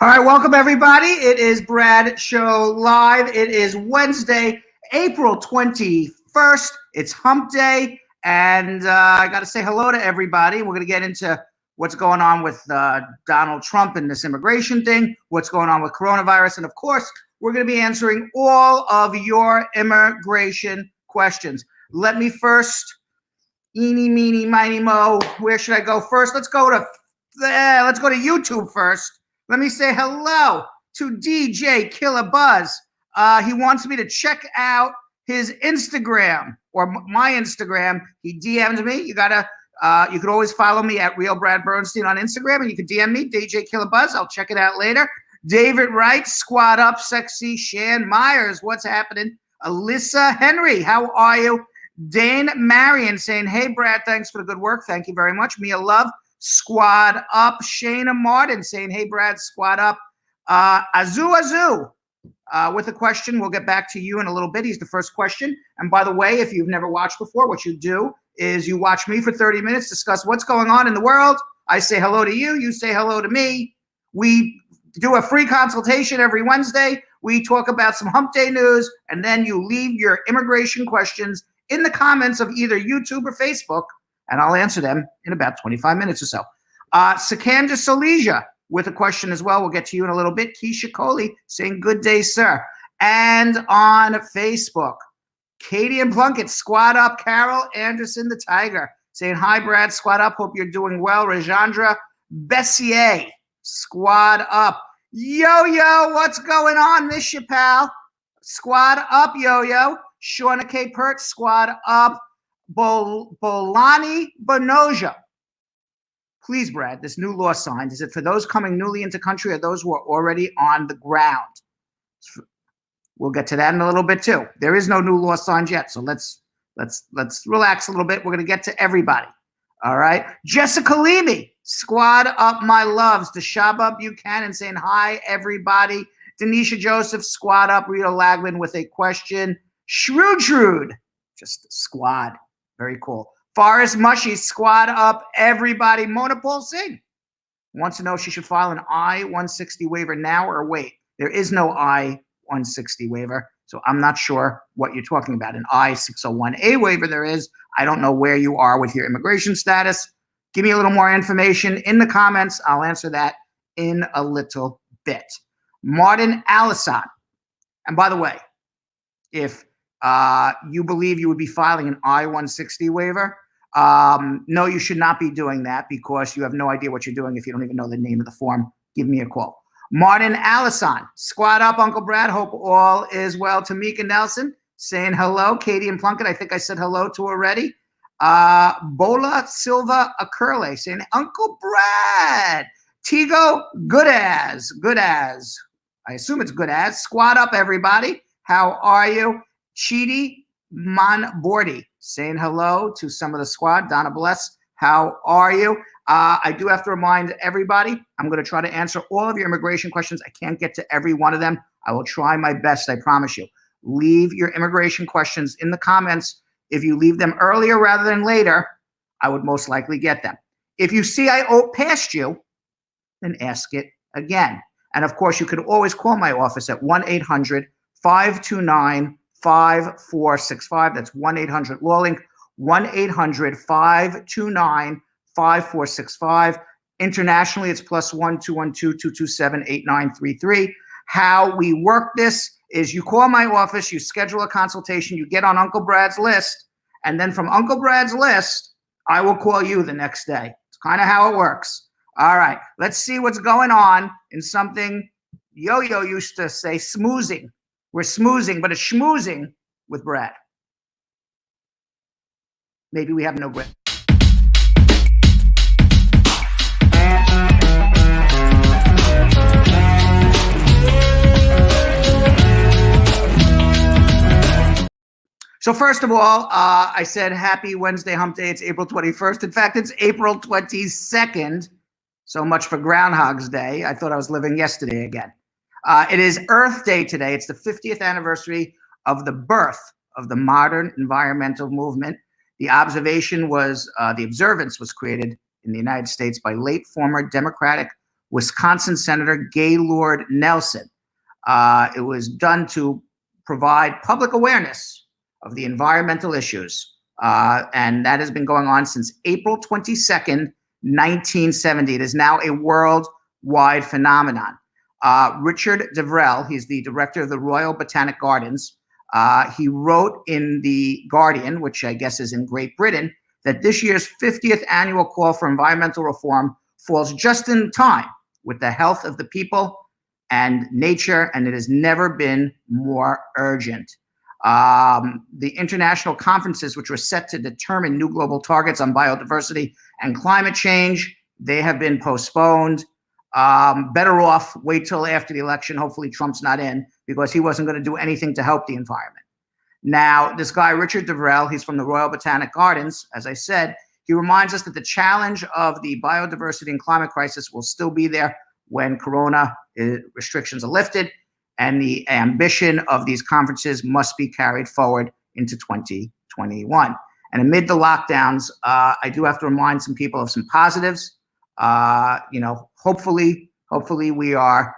All right, welcome everybody. It is Brad Show Live. It is Wednesday, April 21st. It's Hump Day, and I got to say hello to everybody. We're going to get into what's going on with Donald Trump and this immigration thing, what's going on with coronavirus, and of course, we're going to be answering all of your immigration questions. Let me first, eeny, meeny, miny, mo. Where should I go first? Let's go to YouTube first. Let me say hello to DJ Killer Buzz. He wants me to check out his Instagram or my Instagram. He DM'd me. You could always follow me at Real Brad Bernstein on Instagram, and you can DM me, DJ Killer Buzz. I'll check it out later. David Wright, Squad Up, Sexy. Shan Myers, what's happening? Alyssa Henry, how are you? Dane Marion saying, hey, Brad, thanks for the good work. Thank you very much. Mia Love. Squad Up. Shayna Martin saying, hey, Brad, squad up. Azu with a question. We'll get back to you in a little bit. He's the first question. And by the way, if you've never watched before, what you do is you watch me for 30 minutes, discuss what's going on in the world. I say hello to you. You say hello to me. We do a free consultation every Wednesday. We talk about some Hump Day news, and then you leave your immigration questions in the comments of either YouTube or Facebook, and I'll answer them in about 25 minutes or so. Sikandar Salija with a question as well. We'll get to you in a little bit. Keisha Coley saying, good day, sir. And on Facebook, Katie and Plunkett, squad up. Carol Anderson, the Tiger, saying, hi, Brad, squad up. Hope you're doing well. Rajandra Bessier, squad up. Yo-Yo, what's going on? Miss you, pal. Squad up, Yo-Yo. Shauna K. Pert, squad up. Bolani Bonoja. Please, Brad, this new law signed, is it for those coming newly into country or those who are already on the ground? We'll get to that in a little bit too. There is no new law signed yet, so let's relax a little bit. We're going to get to everybody. All right. Jessica Leamy, squad up, my loves. Deshaba Buchanan saying hi, everybody. Denisha Joseph, squad up. Rita Lagman with a question. Shrewd, just squad. Very cool. Forrest Mushy, squad up, everybody. Mona Paul Singh wants to know if she should file an I-160 waiver now or wait. There is no I-160 waiver, so I'm not sure what you're talking about. An I-601A waiver there is. I don't know where you are with your immigration status. Give me a little more information in the comments. I'll answer that in a little bit. Martin Allison. And by the way, if you believe you would be filing an I-160 waiver, no, you should not be doing that because you have no idea what you're doing if you don't even know the name of the form. Give me a call. Martin Allison, squad up, Uncle Brad. Hope all is well. Tamika Nelson saying hello. Katie and Plunkett, I think I said hello to already. Bola Silva Acurle saying, Uncle Brad. Tigo, good as. I assume it's good as. Squad up, everybody. How are you? Chidi Monbordi saying hello to some of the squad. Donna Bless, how are you? I do have to remind everybody, I'm going to try to answer all of your immigration questions. I can't get to every one of them. I will try my best, I promise you. Leave your immigration questions in the comments. If you leave them earlier rather than later, I would most likely get them. If you see I passed you, then ask it again. And of course, you could always call my office at 1-800-529-5465. That's 1-800-LAWLINK, 1-800-529-5465. Internationally, it's +1 212-227-8933. How we work this is you call my office, you schedule a consultation, you get on Uncle Brad's list, and then from Uncle Brad's list, I will call you the next day. It's kind of how it works. All right, let's see what's going on in something Yo-Yo used to say, smoozing. We're smoozing, but it's schmoozing with Brad. Maybe we have no Brad. So first of all, I said happy Wednesday Hump Day. It's April 21st. In fact, it's April 22nd. So much for Groundhog's Day. I thought I was living yesterday again. It is Earth Day today. It's the 50th anniversary of the birth of the modern environmental movement. The observance was created in the United States by late former Democratic Wisconsin Senator Gaylord Nelson. It was done to provide public awareness of the environmental issues. And that has been going on since April 22nd, 1970. It is now a worldwide phenomenon. Richard Devrel, he's the director of the Royal Botanic Gardens. He wrote in The Guardian, which I guess is in Great Britain, that this year's 50th annual call for environmental reform falls just in time with the health of the people and nature, and it has never been more urgent. The international conferences, which were set to determine new global targets on biodiversity and climate change, they have been postponed. Better off wait till after the election. Hopefully Trump's not in, because he wasn't going to do anything to help the environment. Now, this guy, Richard Devrel, he's from the Royal Botanic Gardens, as I said, he reminds us that the challenge of the biodiversity and climate crisis will still be there when corona restrictions are lifted, and the ambition of these conferences must be carried forward into 2021. And amid the lockdowns, I do have to remind some people of some positives. Hopefully we are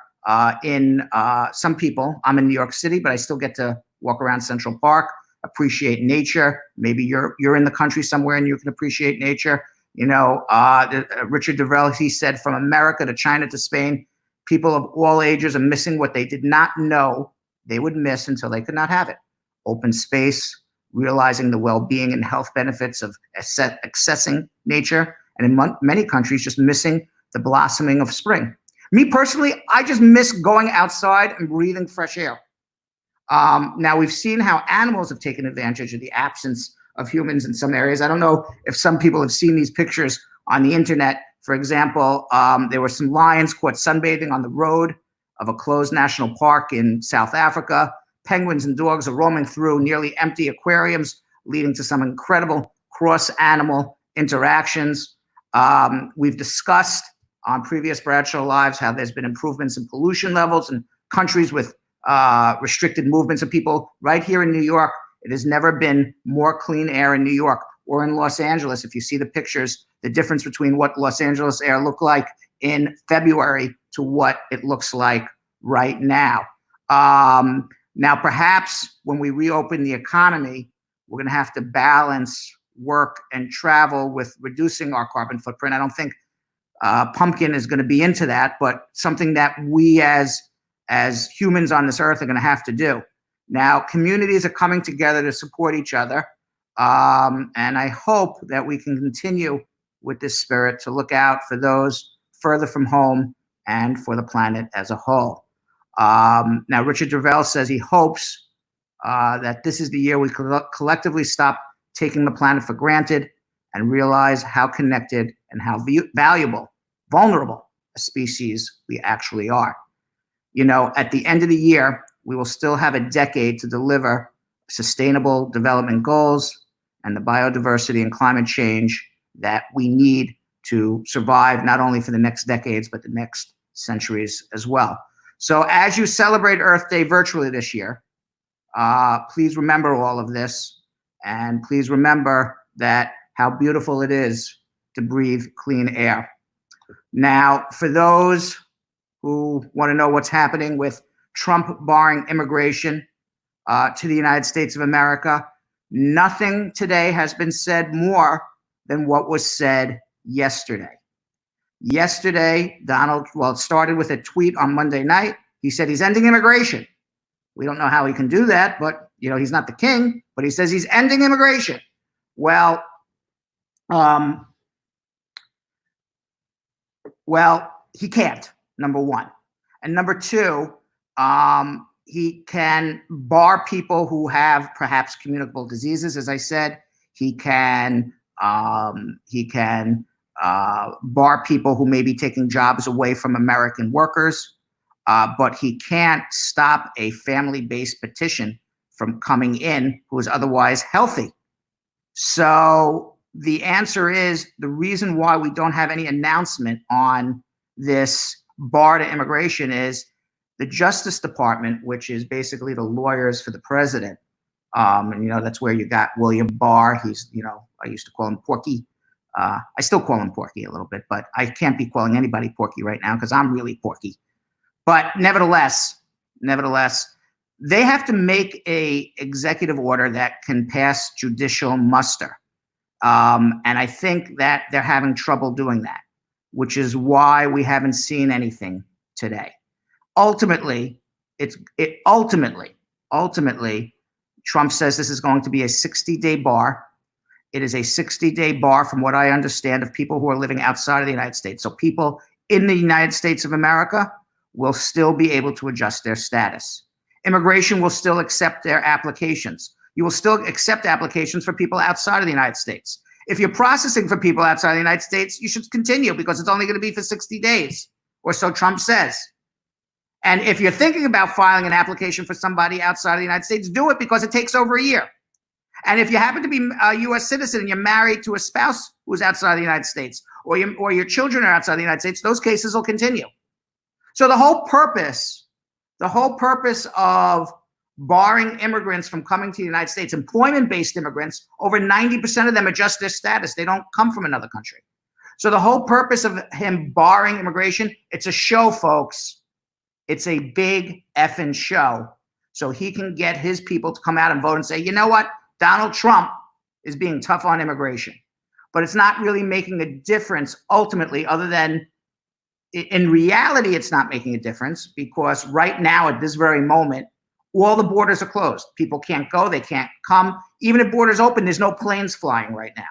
some people, I'm in New York City, but I still get to walk around Central Park, appreciate nature. Maybe you're in the country somewhere and you can appreciate nature. Richard Devrel, he said, from America to China to Spain, people of all ages are missing what they did not know they would miss until they could not have it. Open space, realizing the well-being and health benefits of accessing nature, and in many countries, just missing the blossoming of spring. Me personally, I just miss going outside and breathing fresh air. Now, we've seen how animals have taken advantage of the absence of humans in some areas. I don't know if some people have seen these pictures on the internet. For example, there were some lions caught sunbathing on the road of a closed national park in South Africa. Penguins and dogs are roaming through nearly empty aquariums, leading to some incredible cross-animal interactions. We've discussed on previous Bradshaw Lives how there's been improvements in pollution levels in countries with restricted movements of people. Right here in New York, it has never been more clean air in New York or in Los Angeles. If you see the pictures, the difference between what Los Angeles air looked like in February to what it looks like right now. Now, perhaps when we reopen the economy, we're going to have to balance work and travel with reducing our carbon footprint. I don't think Pumpkin is going to be into that, but something that we as humans on this earth are going to have to do. Now, communities are coming together to support each other, and I hope that we can continue with this spirit to look out for those further from home and for the planet as a whole. Now, Richard Devrel says he hopes that this is the year we collectively stop taking the planet for granted and realize how connected and how vulnerable a species we actually are. At the end of the year, we will still have a decade to deliver sustainable development goals and the biodiversity and climate change that we need to survive not only for the next decades, but the next centuries as well. So as you celebrate Earth Day virtually this year, please remember all of this, and please remember that how beautiful it is to breathe clean air. Now, for those who want to know what's happening with Trump barring immigration to the United States of America, nothing today has been said more than what was said yesterday. Yesterday, it started with a tweet on Monday night. He said he's ending immigration. We don't know how he can do that, but he's not the king, but he says he's ending immigration. Well, he can't, number one. And number two, he can bar people who have perhaps communicable diseases, as I said. He can bar people who may be taking jobs away from American workers, but he can't stop a family-based petition from coming in who is otherwise healthy. So the answer is, the reason why we don't have any announcement on this bar to immigration is the Justice Department, which is basically the lawyers for the president. And that's where you got William Barr. He's, I used to call him Porky. I still call him Porky a little bit, but I can't be calling anybody Porky right now because I'm really Porky. But nevertheless, they have to make a executive order that can pass judicial muster. And I think that they're having trouble doing that, which is why we haven't seen anything today. Ultimately, Trump says this is going to be a 60-day bar. It is a 60-day bar, from what I understand, of people who are living outside of the United States. So people in the United States of America will still be able to adjust their status. Immigration will still accept their applications. You will still accept applications for people outside of the United States. If you're processing for people outside of the United States, you should continue because it's only going to be for 60 days, or so Trump says. And if you're thinking about filing an application for somebody outside of the United States, do it because it takes over a year. And if you happen to be a U.S. citizen and you're married to a spouse who's outside of the United States, or your children are outside of the United States, those cases will continue. So the whole purpose of barring immigrants from coming to the United States, employment-based immigrants, over 90% of them adjust their status. They don't come from another country. So the whole purpose of him barring immigration, it's a show, folks. It's a big effing show. So he can get his people to come out and vote and say, you know what? Donald Trump is being tough on immigration. But it's not really making a difference ultimately, other than in reality, it's not making a difference because right now at this very moment, all the borders are closed. People can't go, they can't come. Even if borders open, there's no planes flying right now.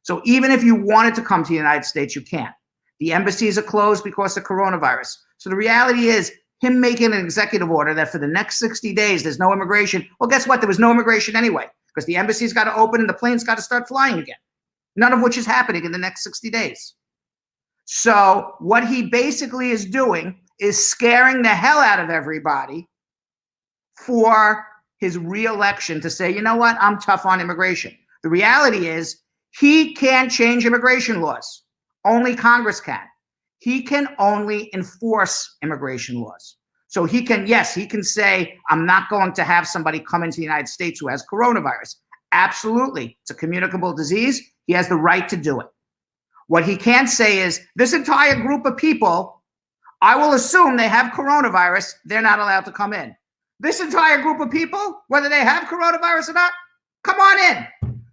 So even if you wanted to come to the United States, you can't. The embassies are closed because of coronavirus. So the reality is him making an executive order that for the next 60 days, there's no immigration. Well, guess what? There was no immigration anyway because the embassies got to open and the planes got to start flying again. None of which is happening in the next 60 days. So what he basically is doing is scaring the hell out of everybody for his re-election to say, you know what, I'm tough on immigration. The reality is he can't change immigration laws. Only Congress can. He can only enforce immigration laws. So he can, yes, he can say, I'm not going to have somebody come into the United States who has coronavirus. Absolutely. It's a communicable disease. He has the right to do it. What he can't say is this entire group of people, I will assume they have coronavirus. They're not allowed to come in. This entire group of people, whether they have coronavirus or not, come on in.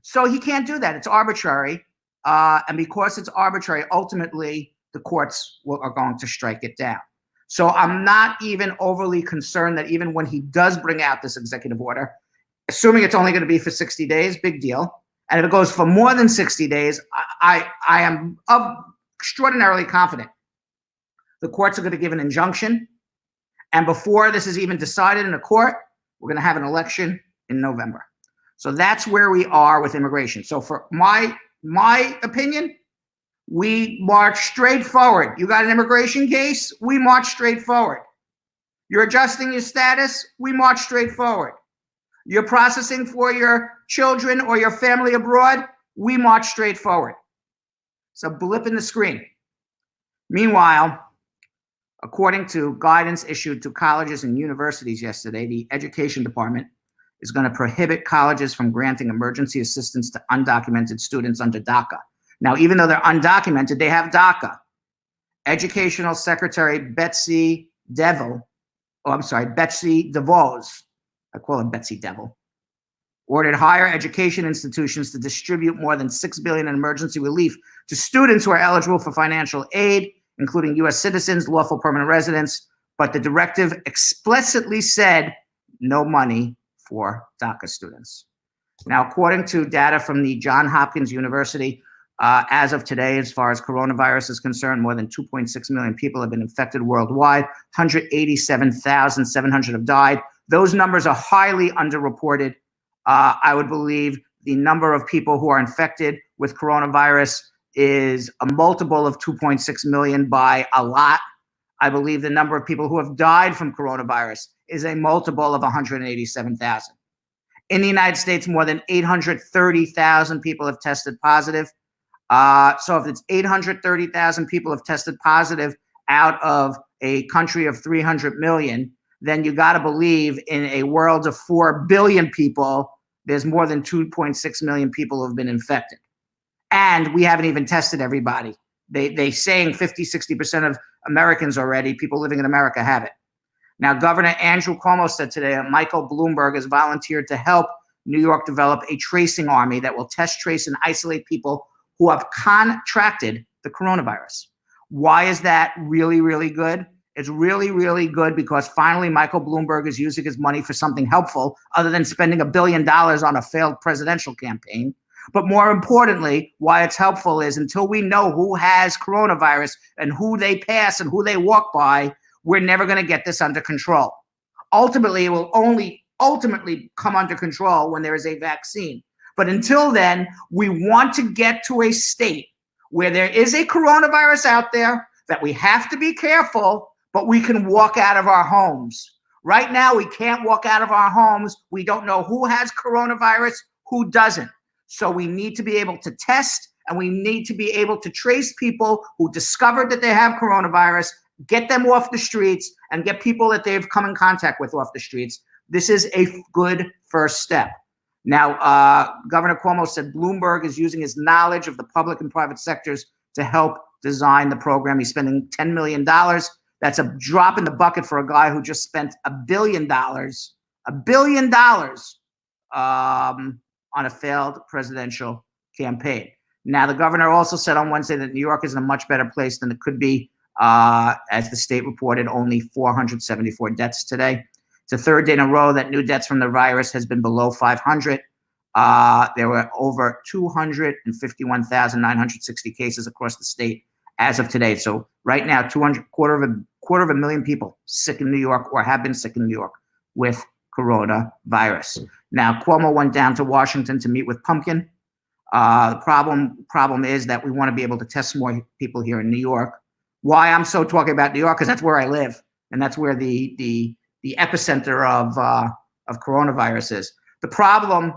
So he can't do that. It's arbitrary. And because it's arbitrary, ultimately, the courts are going to strike it down. So I'm not even overly concerned that even when he does bring out this executive order, assuming it's only going to be for 60 days, big deal. And if it goes for more than 60 days, I am extraordinarily confident the courts are going to give an injunction. And before this is even decided in a court, we're going to have an election in November. So that's where we are with immigration. So for my opinion, we march straight forward. You got an immigration case? We march straight forward. You're adjusting your status? We march straight forward. You're processing for your children or your family abroad? We march straight forward. It's a blip in the screen. Meanwhile, according to guidance issued to colleges and universities yesterday, the Education Department is going to prohibit colleges from granting emergency assistance to undocumented students under DACA. Now, even though they're undocumented, they have DACA. Educational Secretary Betsy DeVos, I call her Betsy Devil, ordered higher education institutions to distribute more than $6 billion in emergency relief to students who are eligible for financial aid, including U.S. citizens, lawful permanent residents. But the directive explicitly said no money for DACA students. Now, according to data from the Johns Hopkins University, as of today, as far as coronavirus is concerned, more than 2.6 million people have been infected worldwide. 187,700 have died. Those numbers are highly underreported. I would believe the number of people who are infected with coronavirus is a multiple of 2.6 million by a lot. I believe the number of people who have died from coronavirus is a multiple of 187,000. In the United States, more than 830,000 people have tested positive. So if it's 830,000 people have tested positive out of a country of 300 million, then you got to believe in a world of 4 billion people, there's more than 2.6 million people who have been infected. And we haven't even tested everybody. They saying 50, 60% of Americans already, people living in America, have it. Now, Governor Andrew Cuomo said today that Michael Bloomberg has volunteered to help New York develop a tracing army that will test, trace, and isolate people who have contracted the coronavirus. Why is that really, really good? It's really, really good because finally Michael Bloomberg is using his money for something helpful other than spending $1 billion on a failed presidential campaign. But more importantly, why it's helpful is until we know who has coronavirus and who they pass and who they walk by, we're never going to get this under control. Ultimately, it will only ultimately come under control when there is a vaccine. But until then, we want to get to a state where there is a coronavirus out there that we have to be careful, but we can walk out of our homes. Right now, we can't walk out of our homes. We don't know who has coronavirus, who doesn't. So we need to be able to test, and we need to be able to trace people who discovered that they have coronavirus, get them off the streets, and get people that they've come in contact with off the streets. This is a good first step. Now, Governor Cuomo said Bloomberg is using his knowledge of the public and private sectors to help design the program. He's spending $10 million. That's a drop in the bucket for a guy who just spent $1 billion, $1 billion on a failed presidential campaign. Now, the governor also said on Wednesday that New York is in a much better place than it could be, as the state reported only 474 deaths today. It's the third day in a row that new deaths from the virus has been below 500. There were over 251,960 cases across the state as of today. So right now, quarter of a million people sick in New York or have been sick in New York with coronavirus. Now, Cuomo went down to Washington to meet with Pumpkin. The problem is that we want to be able to test more people here in New York. Why I'm so talking about New York, because that's where I live, and that's where the epicenter of coronavirus is. The problem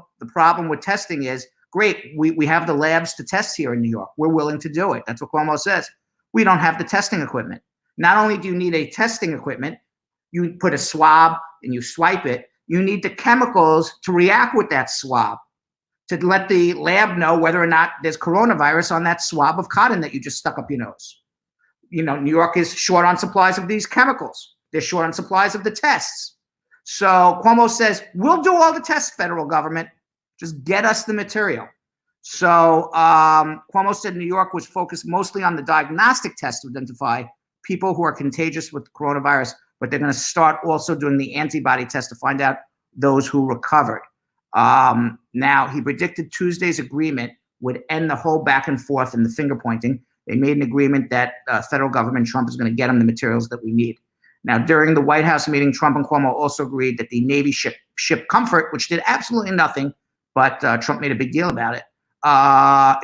with testing is, great, we have the labs to test here in New York. We're willing to do it. That's what Cuomo says. We don't have the testing equipment. Not only do you need a testing equipment, you put a swab and you swipe it, you need the chemicals to react with that swab to let the lab know whether or not there's coronavirus on that swab of cotton that you just stuck up your nose. You know, New York is short on supplies of these chemicals. They're short on supplies of the tests. So Cuomo says, we'll do all the tests, federal government. Just get us the material. So Cuomo said New York was focused mostly on the diagnostic test to identify people who are contagious with coronavirus, but they're going to start also doing the antibody test to find out those who recovered. Now, he predicted Tuesday's agreement would end the whole back and forth and the finger pointing. They made an agreement that federal government, Trump, is going to get them the materials that we need. Now, during the White House meeting, Trump and Cuomo also agreed that the Navy ship Comfort, which did absolutely nothing, but Trump made a big deal about it,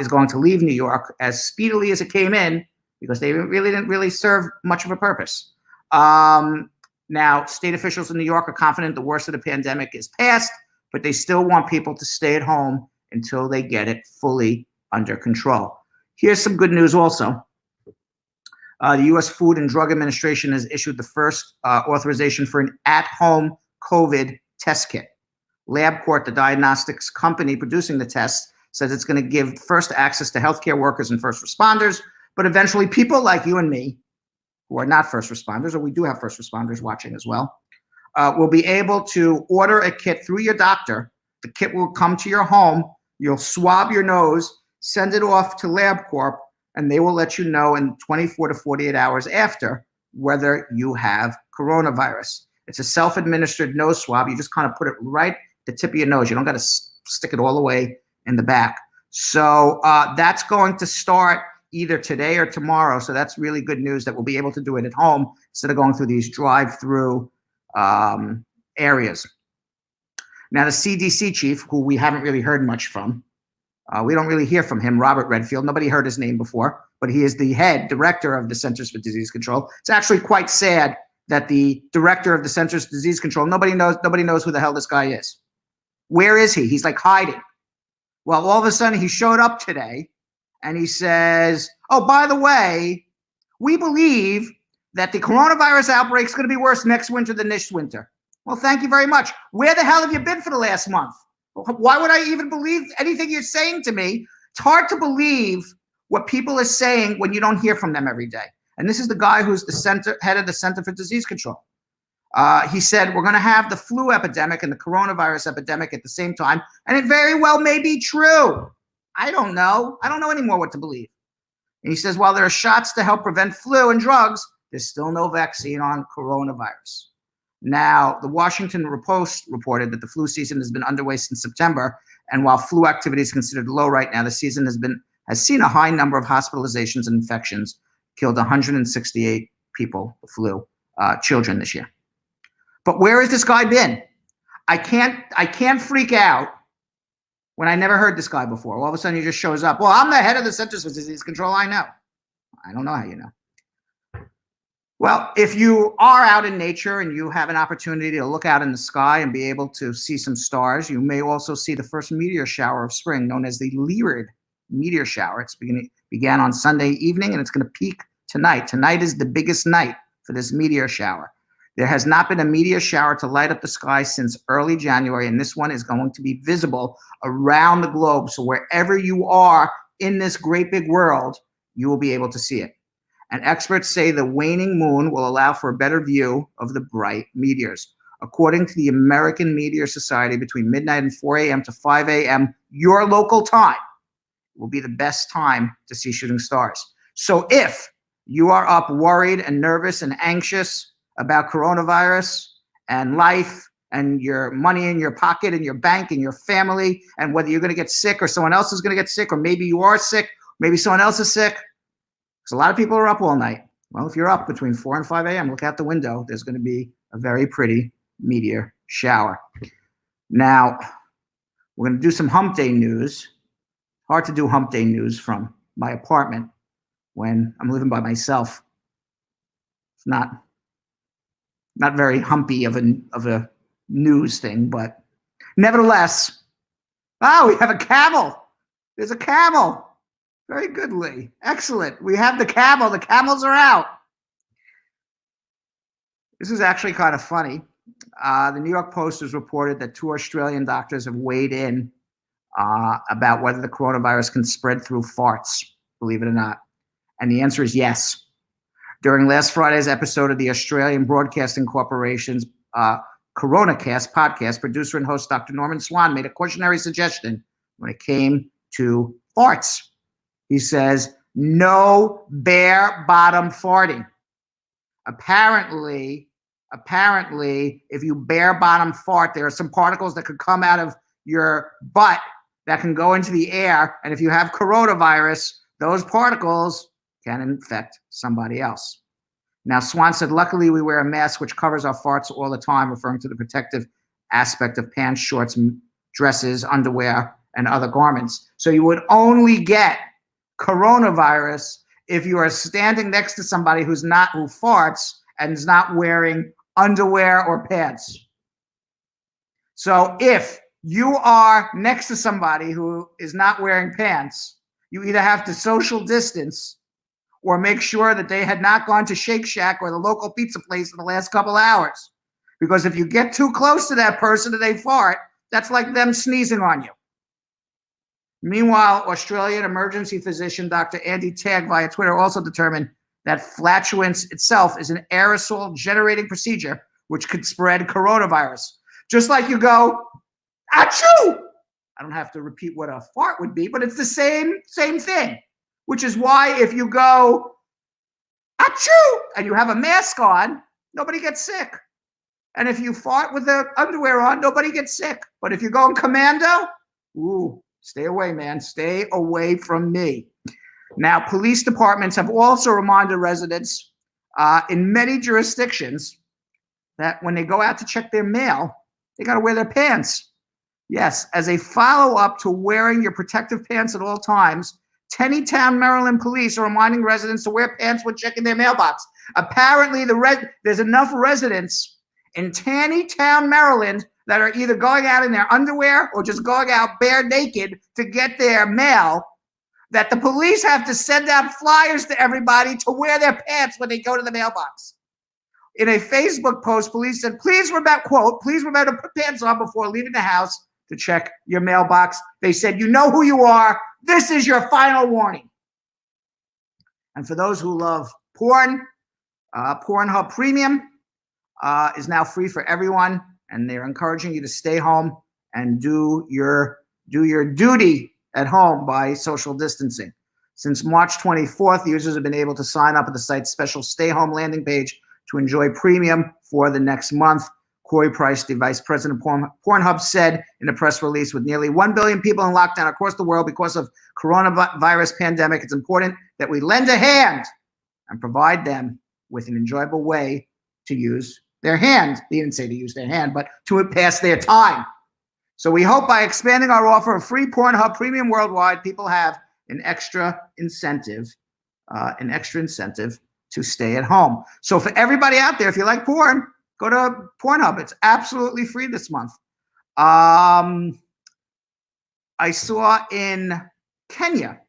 is going to leave New York as speedily as it came in because they really didn't serve much of a purpose. Now, state officials in New York are confident the worst of the pandemic is past, but they still want people to stay at home until they get it fully under control. Here's some good news also. The U.S. Food and Drug Administration has issued the first authorization for an at-home COVID test kit. LabCorp, the diagnostics company producing the test, says it's going to give first access to healthcare workers and first responders, but eventually people like you and me, who are not first responders, or we do have first responders watching as well, will be able to order a kit through your doctor. The kit will come to your home. You'll swab your nose, send it off to LabCorp, and they will let you know in 24 to 48 hours after whether you have coronavirus. It's a self-administered nose swab. You just kind of put it right at the tip of your nose. You don't got to stick it all the way in the back. So that's going to start either today or tomorrow. So that's really good news that we'll be able to do it at home instead of going through these drive-through areas. Now, the CDC chief, who we haven't really heard much from, we don't really hear from him, Robert Redfield. Nobody heard his name before, but he is the head director of the Centers for Disease Control. It's actually quite sad that the director of the Centers for Disease Control, nobody knows who the hell this guy is. Where is he? He's like hiding. Well, all of a sudden he showed up today and he says, oh, by the way, we believe that the coronavirus outbreak is going to be worse next winter than this winter. Well, thank you very much. Where the hell have you been for the last month? Why would I even believe anything you're saying to me It's hard to believe what people are saying when you don't hear from them every day. And this is the guy who's the head of the Center for Disease Control. He said, we're going to have the flu epidemic and the coronavirus epidemic at the same time. And it very well may be true. I don't know. I don't know anymore what to believe. And he says, while there are shots to help prevent flu and drugs, there's still no vaccine on coronavirus. Now, the Washington Post reported that the flu season has been underway since September. And while flu activity is considered low right now, the season has seen a high number of hospitalizations and infections, killed 168 people, the flu, children this year. But where has this guy been? I can't freak out when I never heard this guy before. All of a sudden he just shows up. Well, I'm the head of the Centers for Disease Control. I know. I don't know how you know. Well, if you are out in nature and you have an opportunity to look out in the sky and be able to see some stars, you may also see the first meteor shower of spring, known as the Lyrid meteor shower. It's began on Sunday evening, and it's going to peak tonight. Tonight is the biggest night for this meteor shower. There has not been a meteor shower to light up the sky since early January, and this one is going to be visible around the globe. So wherever you are in this great big world, you will be able to see it. And experts say the waning moon will allow for a better view of the bright meteors. According to the American Meteor Society, between midnight and 4 a.m. to 5 a.m., your local time, will be the best time to see shooting stars. So if you are up worried and nervous and anxious about coronavirus and life and your money in your pocket and your bank and your family and whether you're going to get sick or someone else is going to get sick, or maybe you are sick, maybe someone else is sick, because a lot of people are up all night. Well, if you're up between 4 and 5 a.m., look out the window. There's going to be a very pretty meteor shower. Now, we're going to do some hump day news. Hard to do hump day news from my apartment when I'm living by myself. It's not very humpy of a news thing, but nevertheless, we have a camel. There's a camel. Very good, Lee. Excellent. We have the camel. The camels are out. This is actually kind of funny. The New York Post has reported that 2 Australian doctors have weighed in about whether the coronavirus can spread through farts, believe it or not. And the answer is yes. During last Friday's episode of the Australian Broadcasting Corporation's CoronaCast podcast, producer and host Dr. Norman Swan made a cautionary suggestion when it came to farts. He says, no bare bottom farting. Apparently, if you bare bottom fart, there are some particles that could come out of your butt that can go into the air. And if you have coronavirus, those particles can infect somebody else. Now, Swan said, luckily we wear a mask which covers our farts all the time, referring to the protective aspect of pants, shorts, dresses, underwear, and other garments. So you would only get coronavirus if you are standing next to somebody who farts and is not wearing underwear or pants. So if you are next to somebody who is not wearing pants, you either have to social distance or make sure that they had not gone to Shake Shack or the local pizza place in the last couple hours. Because if you get too close to that person and they fart, that's like them sneezing on you. Meanwhile, Australian emergency physician Dr. Andy Tagg via Twitter also determined that flatulence itself is an aerosol generating procedure which could spread coronavirus. Just like you go, achoo! I don't have to repeat what a fart would be, but it's the same thing. Which is why if you go, achoo! And you have a mask on, nobody gets sick. And if you fart with the underwear on, nobody gets sick. But if you're going commando, stay away, man. Stay away from me. Now, police departments have also reminded residents in many jurisdictions that when they go out to check their mail, they got to wear their pants. Yes, as a follow-up to wearing your protective pants at all times, Tennytown, Maryland police are reminding residents to wear pants when checking their mailbox. Apparently, there's enough residents in Tennytown, Maryland that are either going out in their underwear or just going out bare naked to get their mail, that the police have to send out flyers to everybody to wear their pants when they go to the mailbox. In a Facebook post, police said, please remember to put pants on before leaving the house. to check your mailbox. They said, you know who you are. This is your final warning. And for those who love porn, Pornhub Premium is now free for everyone, and they're encouraging you to stay home and do your duty at home by social distancing. Since March 24th, users have been able to sign up at the site's special stay-home landing page to enjoy premium for the next month. Corey Price, the vice president of Pornhub, said in a press release, with nearly 1 billion people in lockdown across the world because of coronavirus pandemic, it's important that we lend a hand and provide them with an enjoyable way to use their hand. He didn't say to use their hand, but to pass their time. So we hope by expanding our offer of free Pornhub Premium worldwide, people have an extra incentive to stay at home. So for everybody out there, if you like porn, go to Pornhub. It's absolutely free this month. I saw in Kenya,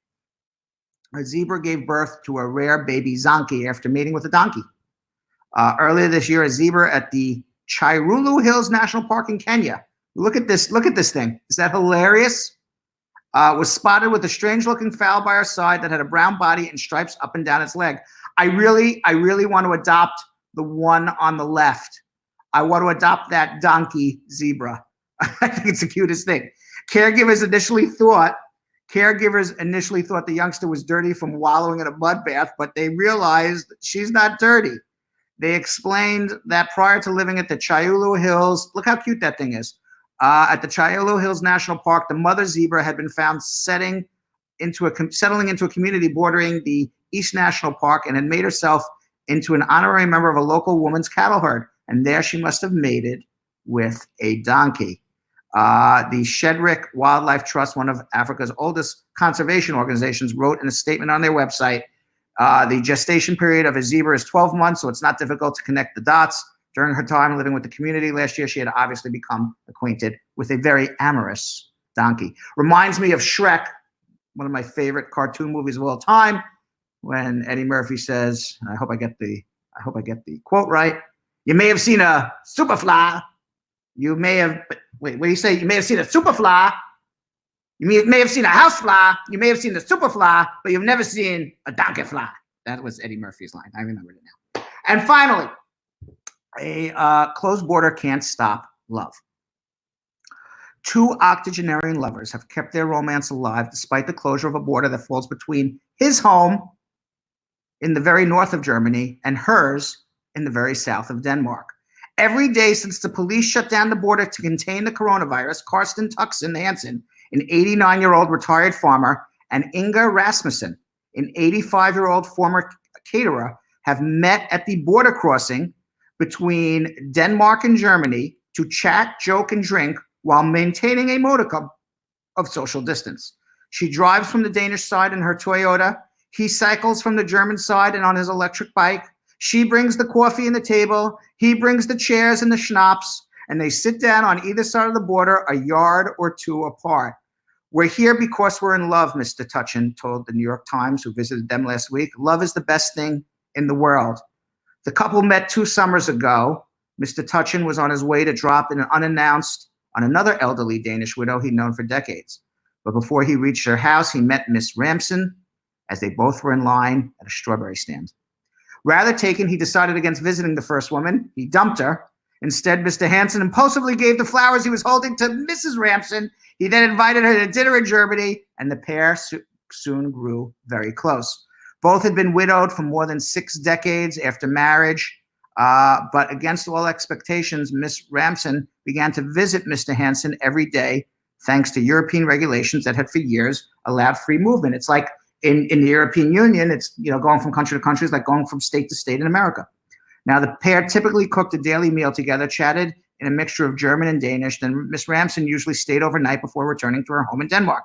a zebra gave birth to a rare baby zonkey after mating with a donkey. Earlier this year, a zebra at the Chirulu Hills National Park in Kenya. Look at this thing. Is that hilarious? Was spotted with a strange-looking fowl by her side that had a brown body and stripes up and down its leg. I really want to adopt the one on the left. I want to adopt that donkey zebra. I think it's the cutest thing. Caregivers initially thought the youngster was dirty from wallowing in a mud bath, but they realized she's not dirty. They explained that prior to living at the Chirulu Hills, look how cute that thing is. At the Chirulu Hills National Park, the mother zebra had been found settling into a community bordering the East National Park and had made herself into an honorary member of a local woman's cattle herd. And there she must have mated with a donkey. The Shedrick Wildlife Trust, one of Africa's oldest conservation organizations, wrote in a statement on their website, the gestation period of a zebra is 12 months, so it's not difficult to connect the dots. During her time living with the community last year, she had obviously become acquainted with a very amorous donkey. Reminds me of Shrek, one of my favorite cartoon movies of all time, when Eddie Murphy says, I hope I get the quote right. You may have seen a superfly. You may have, wait, what do you say? You may have seen a superfly. You may have seen a housefly. You may have seen the superfly, but you've never seen a donkey fly. That was Eddie Murphy's line. I remember it now. And finally, a closed border can't stop love. Two octogenarian lovers have kept their romance alive despite the closure of a border that falls between his home in the very north of Germany and hers in the very south of Denmark. Every day since the police shut down the border to contain the coronavirus, Karsten Tuxen Hansen, an 89-year-old retired farmer, and Inga Rasmussen, an 85-year-old former caterer, have met at the border crossing between Denmark and Germany to chat, joke, and drink while maintaining a modicum of social distance. She drives from the Danish side in her Toyota. He cycles from the German side and on his electric bike. She brings the coffee and the table. He brings the chairs and the schnapps, and they sit down on either side of the border, a yard or two apart. We're here because we're in love, Mr. Tuchin told the New York Times, who visited them last week. Love is the best thing in the world. The couple met 2 summers ago. Mr. Tuchin was on his way to drop in unannounced on another elderly Danish widow he'd known for decades. But before he reached her house, he met Miss Ramson as they both were in line at a strawberry stand. Rather taken, he decided against visiting the first woman. He dumped her. Instead, Mr. Hansen impulsively gave the flowers he was holding to Mrs. Ramson. He then invited her to dinner in Germany, and the pair soon grew very close. Both had been widowed for more than 6 decades after marriage, but against all expectations, Miss Ramson began to visit Mr. Hansen every day, thanks to European regulations that had for years allowed free movement. It's like in the European Union, it's going from country to country is like going from state to state in America. Now, the pair typically cooked a daily meal together, chatted in a mixture of German and Danish. Then Miss Ramson usually stayed overnight before returning to her home in Denmark.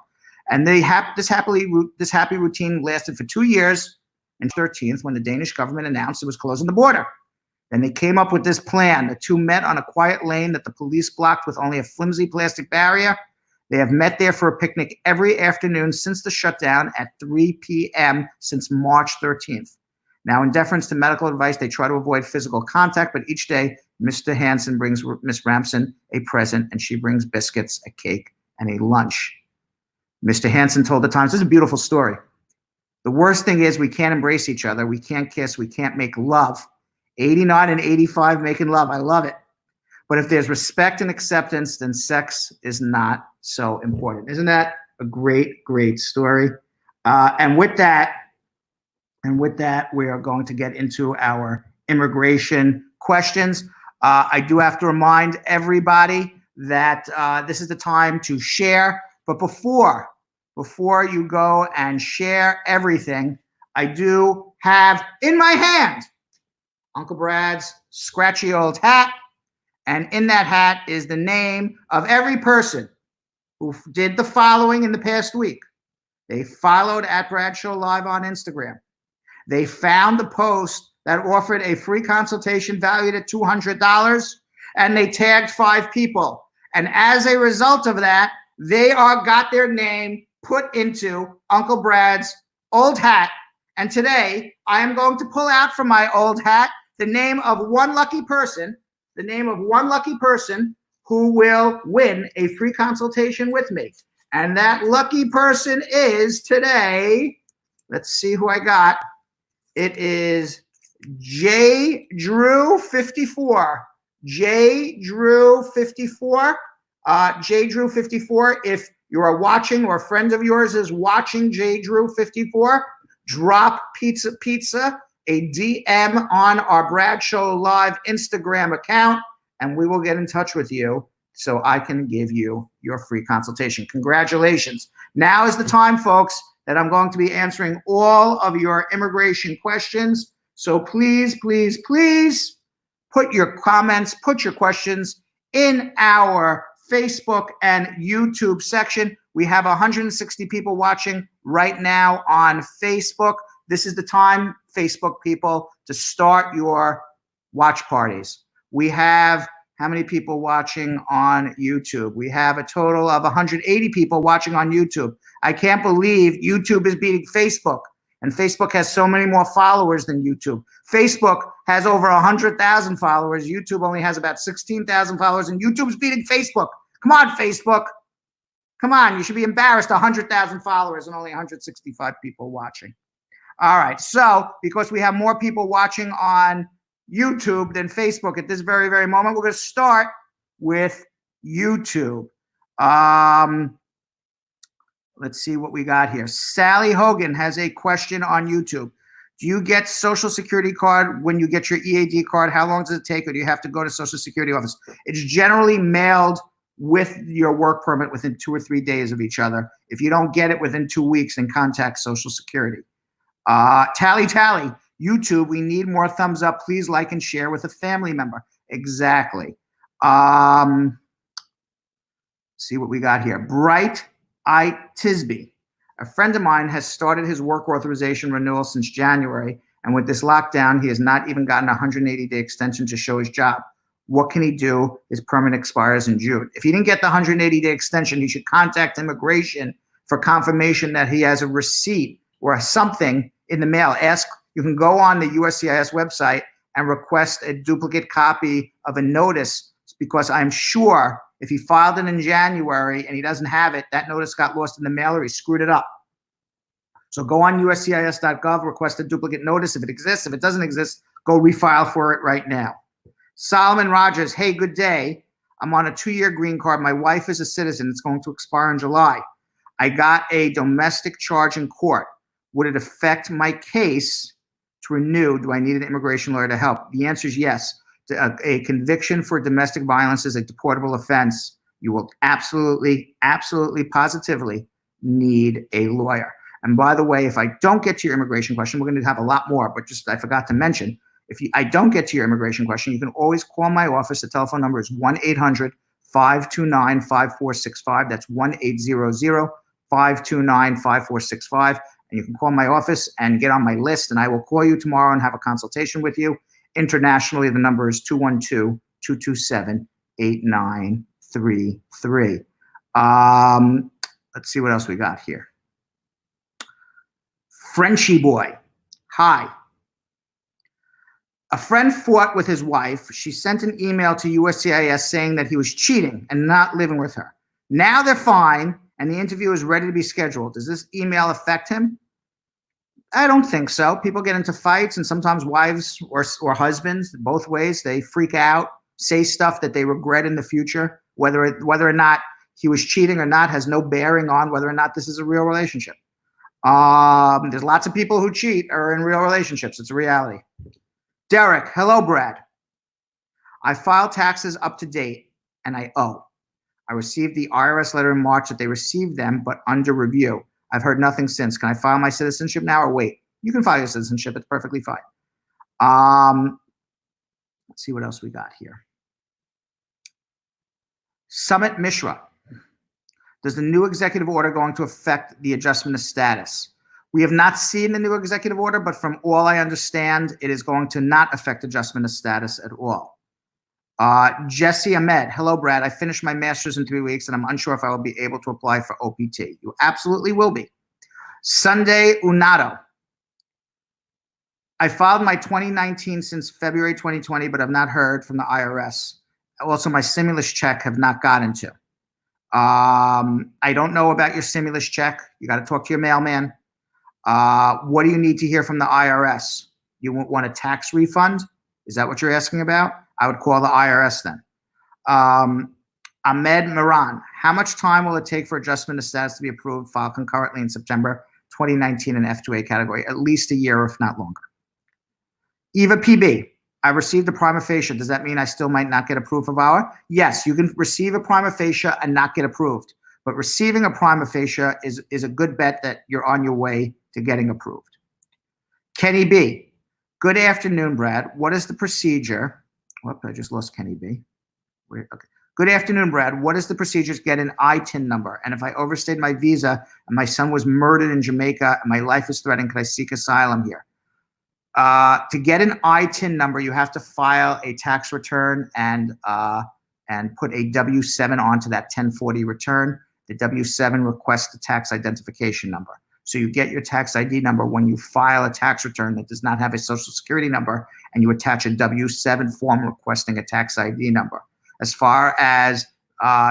And this happy routine lasted for 2 years, and 13th, when the Danish government announced it was closing the border. Then they came up with this plan. The two met on a quiet lane that the police blocked with only a flimsy plastic barrier. They have met there for a picnic every afternoon since the shutdown at 3 p.m. since March 13th. Now, in deference to medical advice, they try to avoid physical contact, but each day Mr. Hansen brings Miss Ramson a present, and she brings biscuits, a cake, and a lunch. Mr. Hansen told the Times, this is a beautiful story. The worst thing is we can't embrace each other. We can't kiss. We can't make love. 89 and 85 making love. I love it. But if there's respect and acceptance, then sex is not so important. Isn't that a great, great story? And with that, we are going to get into our immigration questions. I do have to remind everybody that this is the time to share. But before you go and share everything, I do have in my hand Uncle Brad's scratchy old hat. And in that hat is the name of every person who did the following in the past week. They followed at Bradshaw Live on Instagram. They found the post that offered a free consultation valued at $200, and they tagged 5 people. And as a result of that, they got their name put into Uncle Brad's old hat. And today, I am going to pull out from my old hat the name of one lucky person who will win a free consultation with me. And that lucky person is today, let's see who I got. It is J. Drew 54. J. Drew 54. J. Drew 54. If you are watching or a friend of yours is watching J. Drew 54, drop pizza a DM on our Bradshaw Live Instagram account, and we will get in touch with you so I can give you your free consultation. Congratulations. Now is the time, folks, that I'm going to be answering all of your immigration questions. So please, please, please put your comments, put your questions in our Facebook and YouTube section. We have 160 people watching right now on Facebook. This is the time, Facebook people, to start your watch parties. We have how many people watching on YouTube? We have a total of 180 people watching on YouTube. I can't believe YouTube is beating Facebook, and Facebook has so many more followers than YouTube. Facebook has over 100,000 followers. YouTube only has about 16,000 followers, and YouTube's beating Facebook. Come on, Facebook. Come on, you should be embarrassed. 100,000 followers and only 165 people watching. All right, so because we have more people watching on YouTube than Facebook at this very, very moment, we're going to start with YouTube. Let's see what we got here. Sally Hogan has a question on YouTube. Do you get Social Security card when you get your EAD card? How long does it take, or do you have to go to Social Security office? It's generally mailed with your work permit within 2 or 3 days of each other. If you don't get it within 2 weeks, then contact Social Security. Tally, YouTube, we need more thumbs up. Please like and share with a family member. Exactly. See what we got here. Bright I. Tisby. A friend of mine has started his work authorization renewal since January, and with this lockdown, he has not even gotten a 180-day extension to show his job. What can he do? His permit expires in June. If he didn't get the 180-day extension, he should contact immigration for confirmation that he has a receipt or something in the mail. You can go on the USCIS website and request a duplicate copy of a notice, because I'm sure if he filed it in January and he doesn't have it, that notice got lost in the mail or he screwed it up. So go on USCIS.gov, request a duplicate notice if it exists. If it doesn't exist, go refile for it right now. Solomon Rogers, hey, good day. I'm on a 2-year green card. My wife is a citizen. It's going to expire in July. I got a domestic charge in court. Would it affect my case to renew? Do I need an immigration lawyer to help? The answer is yes. A conviction for domestic violence is a deportable offense. You will absolutely, positively need a lawyer. And by the way, if I don't get to your immigration question, we're going to have a lot more, but just I forgot to mention, I don't get to your immigration question, you can always call my office. The telephone number is 1-800-529-5465. That's 1-800-529-5465. And you can call my office and get on my list, and I will call you tomorrow and have a consultation with you. Internationally, the number is 212-227-8933. Let's see what else we got here. Frenchy boy. Hi. A friend fought with his wife. She sent an email to USCIS saying that he was cheating and not living with her. Now they're fine, and the interview is ready to be scheduled. Does this email affect him? I don't think so. People get into fights, and sometimes wives or husbands, both ways, they freak out, say stuff that they regret in the future. Whether or not he was cheating or not has no bearing on whether or not this is a real relationship. There's lots of people who cheat are in real relationships. It's a reality. Derek, hello, Brad. I filed taxes up to date, and I owe. I received the IRS letter in March that they received them, but under review. I've heard nothing since. Can I file my citizenship now or wait? You can file your citizenship. It's perfectly fine. Let's see what else we got here. Summit Mishra. Does the new executive order going to affect the adjustment of status? We have not seen the new executive order, but from all I understand, it is going to not affect adjustment of status at all. Jesse Ahmed, hello, Brad. I finished my master's in 3 weeks, and I'm unsure if I will be able to apply for OPT. You absolutely will be. Sunday Unato. I filed my 2019 since February 2020, but I've not heard from the IRS. Also, my stimulus check have not gotten to. I don't know about your stimulus check. You got to talk to your mailman. What do you need to hear from the IRS? You want a tax refund? Is that what you're asking about? I would call the IRS then. Ahmed Moran, how much time will it take for adjustment of status to be approved, filed concurrently in September 2019 in F2A category? At least a year, if not longer. Eva PB, I received a prima facie. Does that mean I still might not get a proof of our? Yes, you can receive a prima facie and not get approved. But receiving a prima facie is a good bet that you're on your way to getting approved. Kenny B, good afternoon, Brad. What is the procedure? Whoop, I just lost Kenny B. Wait, okay. Good afternoon, Brad. What is the procedure to get an ITIN number? And if I overstayed my visa and my son was murdered in Jamaica and my life is threatened, could I seek asylum here? To get an ITIN number, you have to file a tax return and put a W-7 onto that 1040 return. The W-7 requests the tax identification number. So you get your tax ID number when you file a tax return that does not have a social security number, and you attach a W-7 form requesting a tax ID number. As far as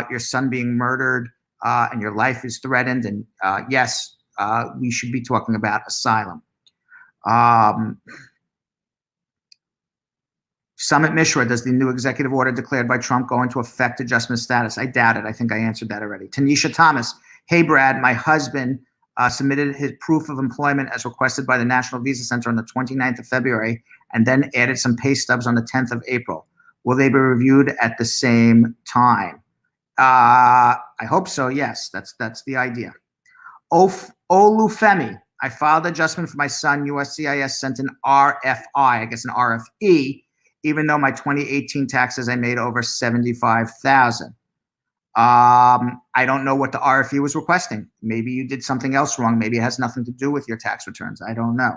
your son being murdered and your life is threatened, and yes, we should be talking about asylum. Summit Mishra, does the new executive order declared by Trump go into effect adjustment status? I doubt it. I think I answered that already. Tanisha Thomas, hey, Brad, my husband submitted his proof of employment as requested by the National Visa Center on the 29th of February and then added some pay stubs on the 10th of April. Will they be reviewed at the same time? I hope so, yes. That's the idea. Olufemi, I filed adjustment for my son. USCIS sent an RFI, I guess an RFE, even though my 2018 taxes I made over $75,000. I don't know what the RFE was requesting. Maybe you did something else wrong. Maybe it has nothing to do with your tax returns. I don't know.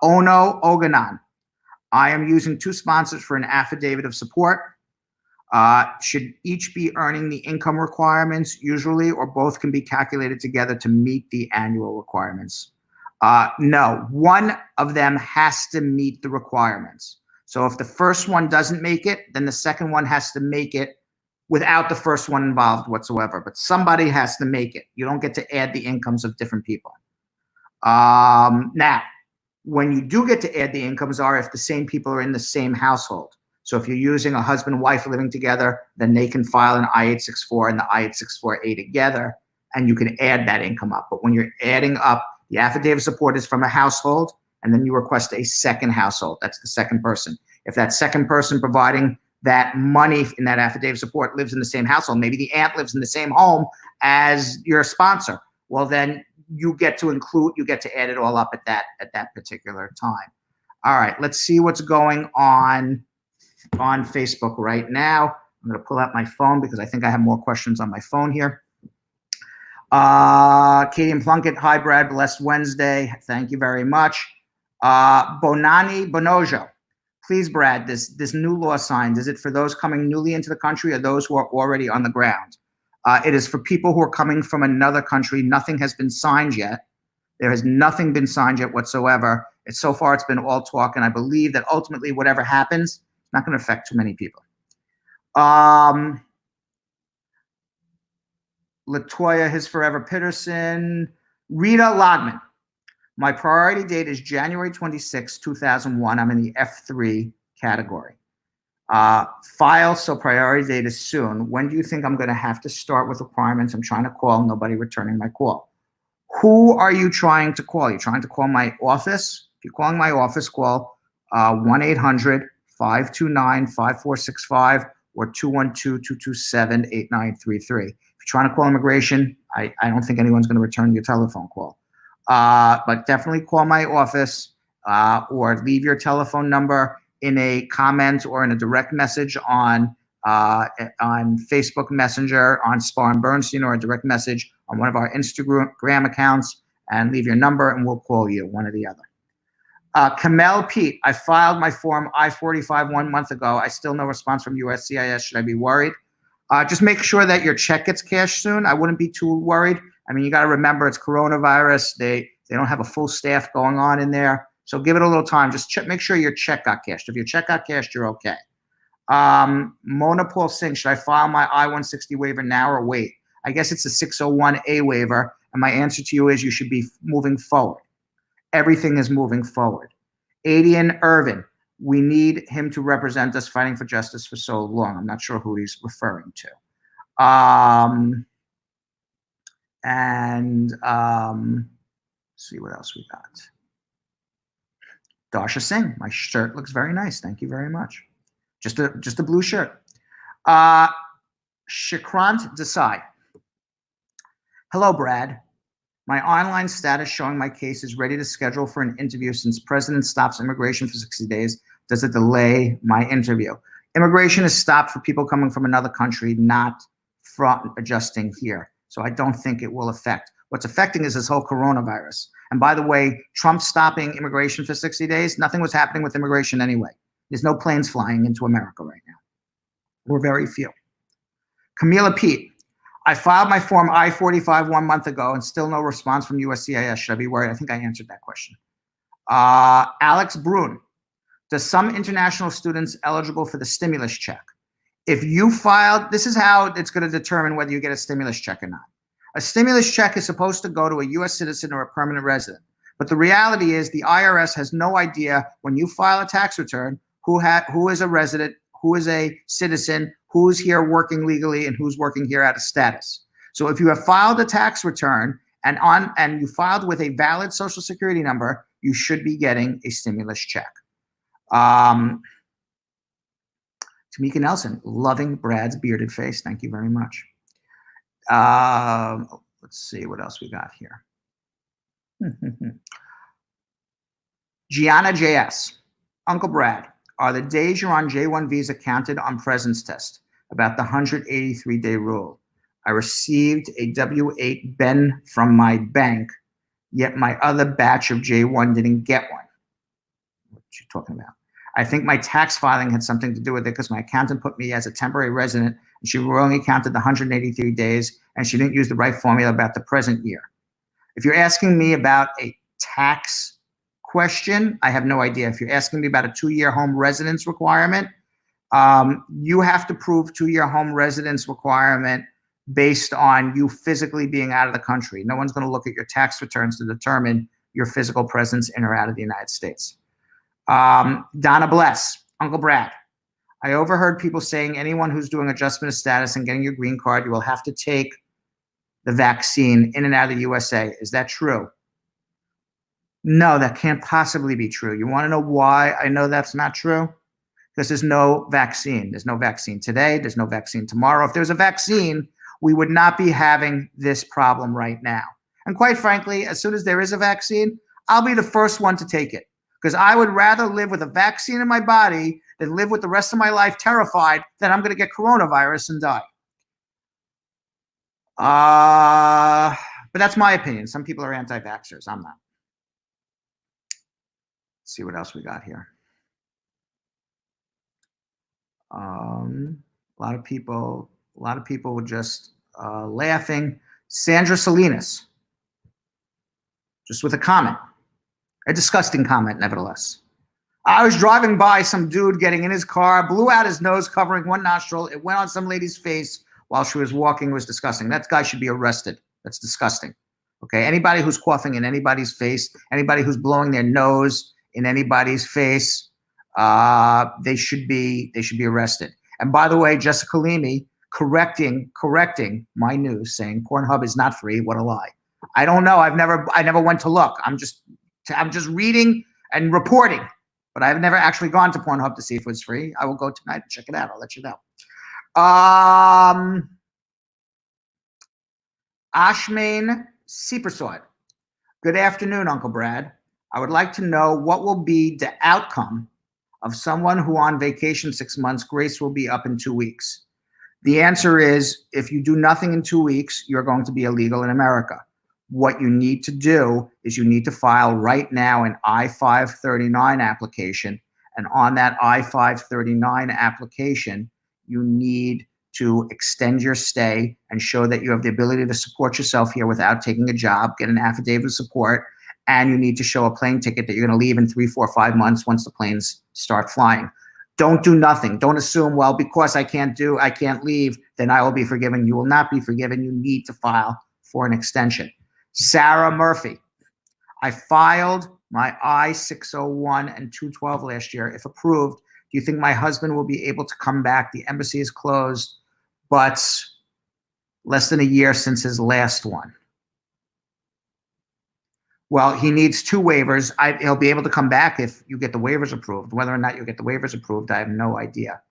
Ono Oganan, I am using 2 sponsors for an affidavit of support. Should each be earning the income requirements usually, or both can be calculated together to meet the annual requirements? No, one of them has to meet the requirements. So if the first one doesn't make it, then the second one has to make it without the first one involved whatsoever. But somebody has to make it. You don't get to add the incomes of different people. Now, when you do get to add the incomes are if the same people are in the same household. So if you're using a husband and wife living together, then they can file an I-864 and the I-864A together, and you can add that income up. But when you're adding up, the affidavit of support is from a household, and then you request a second household. That's the second person. If that second person providing that money in that affidavit of support lives in the same household, maybe the aunt lives in the same home as your sponsor, well, then you get to add it all up at that particular time. All right, let's see what's going on Facebook right now. I'm going to pull out my phone because I think I have more questions on my phone here. Katie and Plunkett, hi, Brad, blessed Wednesday. Thank you very much. Bonani Bonojo, please, Brad, this new law signed, is it for those coming newly into the country or those who are already on the ground? It is for people who are coming from another country. Nothing has been signed yet. There has nothing been signed yet whatsoever. So far, it's been all talk, and I believe that ultimately, whatever happens, it's not going to affect too many people. Latoya, his Forever Peterson. Rita Logman. My priority date is January 26, 2001. I'm in the F3 category. File, so priority date is soon. When do you think I'm going to have to start with requirements? I'm trying to call, nobody returning my call. Who are you trying to call? You're trying to call my office? If you're calling my office, call 1-800-529-5465 or 212-227-8933. If you're trying to call immigration, I don't think anyone's going to return your telephone call. But definitely call my office or leave your telephone number in a comment or in a direct message on Facebook Messenger, on Spar and Bernstein, or a direct message on one of our Instagram accounts, and leave your number, and we'll call you, one or the other. Kamel Pete, I filed my form I-45 1 month ago. I still no response from USCIS. Should I be worried? Just make sure that your check gets cashed soon. I wouldn't be too worried. I mean, you got to remember it's coronavirus. They don't have a full staff going on in there. So give it a little time. Just make sure your check got cashed. If your check got cashed, you're okay. Mona Paul Singh, should I file my I-160 waiver now or wait? I guess it's a 601A waiver. And my answer to you is you should be moving forward. Everything is moving forward. Adian Irvin, we need him to represent us fighting for justice for so long. I'm not sure who he's referring to. See what else we got. Dasha Singh, my shirt looks very nice. Thank you very much. Just a blue shirt. Shikrant Desai. Hello, Brad. My online status showing my case is ready to schedule for an interview since President stops immigration for 60 days. Does it delay my interview? Immigration is stopped for people coming from another country, not from adjusting here. So I don't think it will affect. What's affecting is this whole coronavirus. And by the way, Trump stopping immigration for 60 days, nothing was happening with immigration anyway. There's no planes flying into America right now. Or very few. Camila Pete. I filed my form I-45 1 month ago and still no response from USCIS. Should I be worried? I think I answered that question. Alex Brun. Does some international students eligible for the stimulus check? If you filed, this is how it's going to determine whether you get a stimulus check or not. A stimulus check is supposed to go to a U.S. citizen or a permanent resident. But the reality is the IRS has no idea when you file a tax return who is a resident, who is a citizen, who's here working legally, and who's working here out of status. So if you have filed a tax return and you filed with a valid Social Security number, you should be getting a stimulus check. Tamika Nelson, loving Brad's bearded face. Thank you very much. Let's see what else we got here. Gianna JS, Uncle Brad, are the days you're on J1 visa counted on presence test? About the 183-day rule. I received a W-8 Ben from my bank, yet my other batch of J1 didn't get one. What are you talking about? I think my tax filing had something to do with it because my accountant put me as a temporary resident and she only counted the 183 days and she didn't use the right formula about the present year. If you're asking me about a tax question, I have no idea. If you're asking me about a 2-year home residence requirement, you have to prove 2-year home residence requirement based on you physically being out of the country. No one's going to look at your tax returns to determine your physical presence in or out of the United States. Donna Bless, Uncle Brad. I overheard people saying anyone who's doing adjustment of status and getting your green card, you will have to take the vaccine in and out of the USA. Is that true? No, that can't possibly be true. You want to know why I know that's not true? Because there's no vaccine. There's no vaccine today. There's no vaccine tomorrow. If there was a vaccine, we would not be having this problem right now. And quite frankly, as soon as there is a vaccine, I'll be the first one to take it. Because I would rather live with a vaccine in my body than live with the rest of my life terrified that I'm going to get coronavirus and die. But that's my opinion. Some people are anti-vaxxers. I'm not. Let's see what else we got here. A lot of people were just laughing. Sandra Salinas, just with a comment. A disgusting comment, nevertheless. I was driving by some dude getting in his car, blew out his nose covering one nostril. It went on some lady's face while she was walking. It was disgusting. That guy should be arrested. That's disgusting. Okay, anybody who's coughing in anybody's face, anybody who's blowing their nose in anybody's face, they should be arrested. And by the way, Jessica Leamy correcting my news, saying Pornhub is not free. What a lie. I don't know. I never went to look. I'm just reading and reporting. But I've never actually gone to Pornhub to see if it's free. I will go tonight and check it out. I'll let you know. Ashmain Seepersod. Good afternoon, Uncle Brad. I would like to know what will be the outcome of someone who on vacation 6 months, grace will be up in 2 weeks. The answer is, if you do nothing in 2 weeks, you're going to be illegal in America. What you need to do is you need to file right now an I-539 application. And on that I-539 application, you need to extend your stay and show that you have the ability to support yourself here without taking a job, get an affidavit of support, and you need to show a plane ticket that you're going to leave in 3, 4, 5 months once the planes start flying. Don't do nothing. Don't assume, well, because I can't leave, then I will be forgiven. You will not be forgiven. You need to file for an extension. Sarah Murphy. I filed my I-601 and 212 last year. If approved, do you think my husband will be able to come back? The embassy is closed, but less than a year since his last one. Well, he needs 2 waivers. He'll be able to come back if you get the waivers approved. Whether or not you get the waivers approved, I have no idea.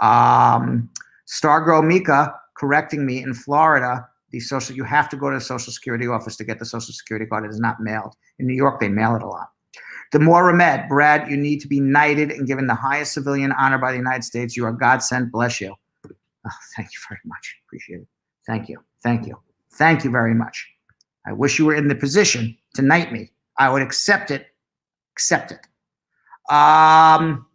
Stargirl Mika correcting me in Florida. You have to go to the Social Security office to get the Social Security card. It is not mailed. In New York, they mail it a lot. Demore Ahmed, Brad, you need to be knighted and given the highest civilian honor by the United States. You are God sent. Bless you. Oh, thank you very much. Appreciate it. Thank you. Thank you. Thank you very much. I wish you were in the position to knight me. I would accept it. Accept it. Benoli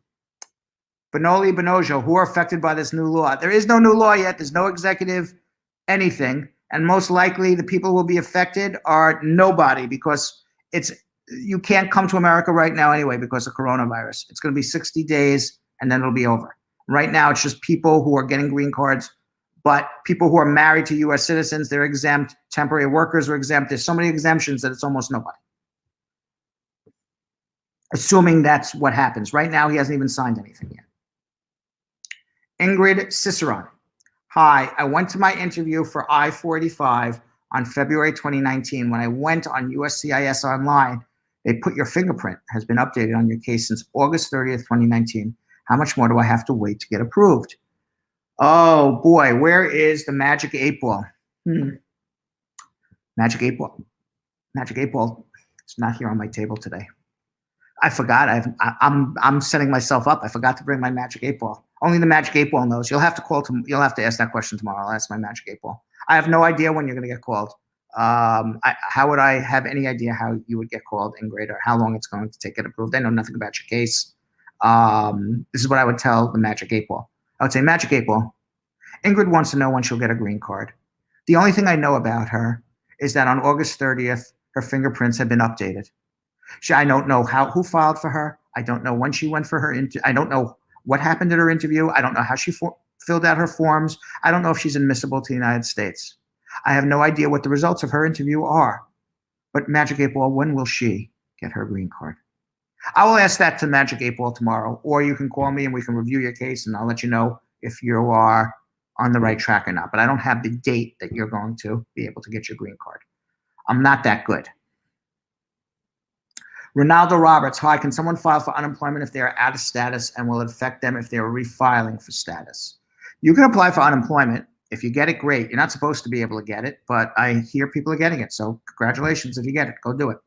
Benojo, who are affected by this new law? There is no new law yet. There's no executive anything. And most likely the people who will be affected are nobody, because you can't come to America right now anyway because of coronavirus. It's going to be 60 days and then it'll be over. Right now, it's just people who are getting green cards, but people who are married to U.S. citizens, they're exempt. Temporary workers are exempt. There's so many exemptions that it's almost nobody. Assuming that's what happens. Right now, he hasn't even signed anything yet. Ingrid Ciceron. Hi, I went to my interview for I-485 on February 2019. When I went on USCIS online, they put your fingerprint has been updated on your case since August 30th, 2019. How much more do I have to wait to get approved? Oh boy, where is the magic 8 ball? Magic 8 ball. Magic 8 ball. It's not here on my table today. I forgot. I'm setting myself up. I forgot to bring my magic 8 ball. Only the magic 8 ball knows. You'll have to ask that question tomorrow. I'll ask my magic 8 ball. I have no idea when you're going to get called. How would I have any idea how you would get called, Ingrid, or how long it's going to take to get approved? I know nothing about your case. This is what I would tell the magic 8 ball. I would say, magic 8 ball, Ingrid wants to know when she'll get a green card. The only thing I know about her is that on August 30th, her fingerprints have been updated. I don't know who filed for her. I don't know when she went for her. I don't know what happened at her interview. I don't know how she filled out her forms. I don't know if she's admissible to the United States. I have no idea what the results of her interview are. But Magic 8 Ball, when will she get her green card? I will ask that to Magic 8 Ball tomorrow, or you can call me and we can review your case and I'll let you know if you are on the right track or not. But I don't have the date that you're going to be able to get your green card. I'm not that good. Ronaldo Roberts, hi, can someone file for unemployment if they are out of status, and will it affect them if they are refiling for status? You can apply for unemployment. If you get it, great. You're not supposed to be able to get it, but I hear people are getting it. So congratulations if you get it. Go do it.